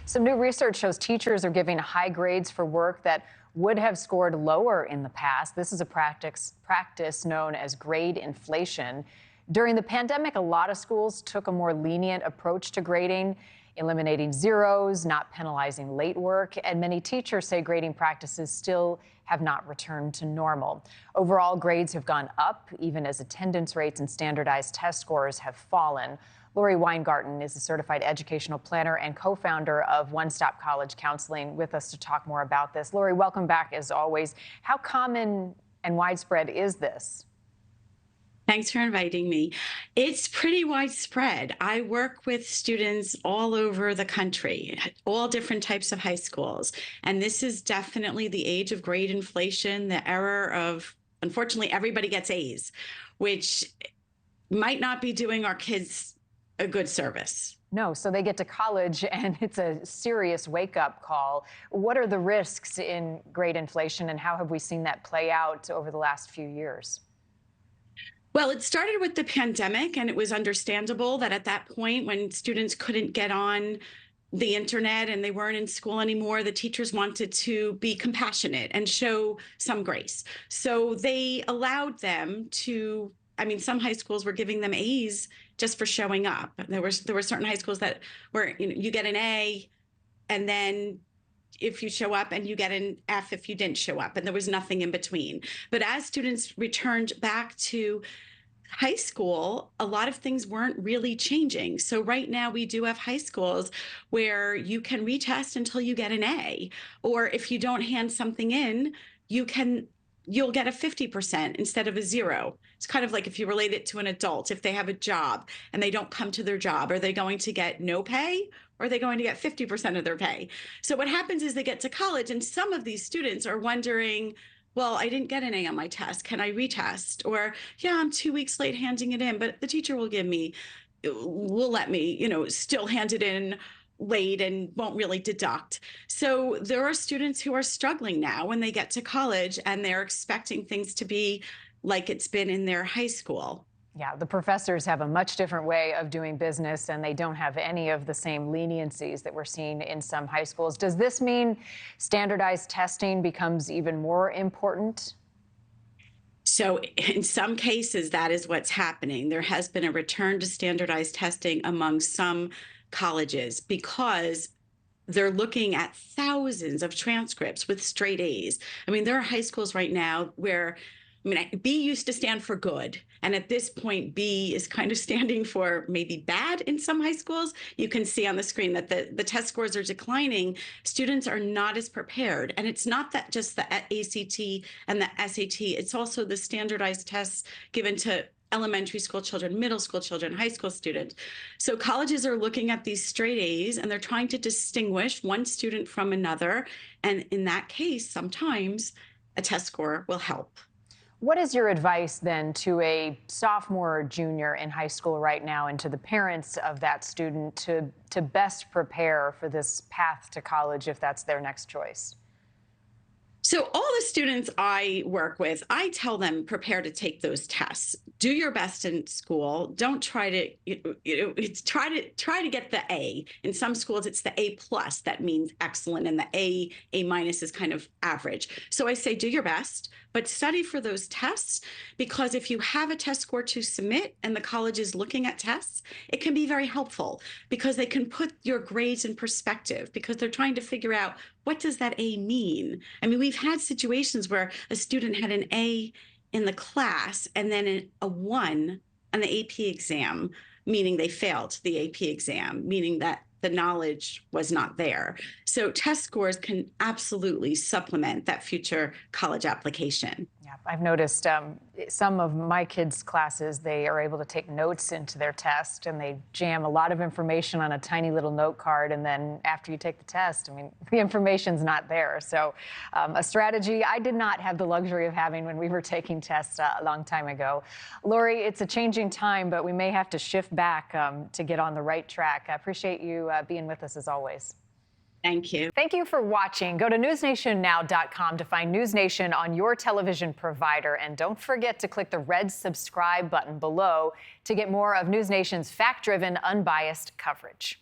Some new research shows teachers are giving high grades for work that would have scored lower in the past. This is a practice known as grade inflation. During the pandemic, a lot of schools took a more lenient approach to grading, eliminating zeros, not penalizing late work, and many teachers say grading practices still have not returned to normal. Overall, grades have gone up, even as attendance rates and standardized test scores have fallen. Laurie Weingarten is a certified educational planner and co-founder of One Stop College Counseling, with us to talk more about this. Laurie, welcome back as always. How common and widespread is this? Thanks for inviting me. It's pretty widespread. I work with students all over the country, all different types of high schools. And this is definitely the age of grade inflation, the era of, unfortunately, everybody gets A's, which might not be doing our kids a good service. No, so they get to college and it's a serious wake-up call. What are the risks in grade inflation, and how have we seen that play out over the last few years? Well, it started with the pandemic, and it was understandable that at that point, when students couldn't get on the internet and they weren't in school anymore, the teachers wanted to be compassionate and show some grace. So they allowed them to, some high schools were giving them A's just for showing up. There were certain high schools that were, you get an A, and then if you show up, and you get an F if you didn't show up, and there was nothing in between. But as students returned back to high school, a lot of things weren't really changing. So right now we do have high schools where you can retest until you get an A, or if you don't hand something in, you'll get a 50% instead of a 0. It's kind of like if you relate it to an adult. If they have a job and they don't come to their job, are they going to get no pay, or are they going to get 50% of their pay? So what happens is they get to college, and some of these students are wondering, well, I didn't get an A on my test. Can I retest? Or, yeah, I'm 2 weeks late handing it in, but the teacher will let me, still hand it in late and won't really deduct. So there are students who are struggling now when they get to college, and they're expecting things to be like it's been in their high school. Yeah, the professors have a much different way of doing business, and they don't have any of the same leniencies that we're seeing in some high schools. Does this mean standardized testing becomes even more important? So in some cases, that is what's happening. There has been a return to standardized testing among some colleges because they're looking at thousands of transcripts with straight A's. There are high schools right now where B used to stand for good, and at this point, B is kind of standing for maybe bad in some high schools. You can see on the screen that the test scores are declining. Students are not as prepared, and it's not that just the ACT and the SAT, it's also the standardized tests given to elementary school children, middle school children, high school students. So colleges are looking at these straight A's, and they're trying to distinguish one student from another, and in that case, sometimes a test score will help. What is your advice then to a sophomore or junior in high school right now, and to the parents of that student to best prepare for this path to college if that's their next choice? So all the students I work with, I tell them prepare to take those tests. Do your best in school. Don't try to try to get the A. In some schools, it's the A plus that means excellent, and the A minus is kind of average. So I say do your best, but study for those tests, because if you have a test score to submit and the college is looking at tests, it can be very helpful because they can put your grades in perspective, because they're trying to figure out, what does that A mean? We've had situations where a student had an A in the class and then a 1 on the AP exam, meaning they failed the AP exam, meaning that the knowledge was not there. So test scores can absolutely supplement that future college application. Yeah, I've noticed some of my kids' classes, they are able to take notes into their test, and they jam a lot of information on a tiny little note card, and then after you take the test, the information's not there. So a strategy I did not have the luxury of having when we were taking tests a long time ago. Laurie, it's a changing time, but we may have to shift back to get on the right track. I appreciate you being with us as always. Thank you. Thank you for watching. Go to newsnationnow.com to find NewsNation on your television provider. And don't forget to click the red subscribe button below to get more of NewsNation's fact-driven, unbiased coverage.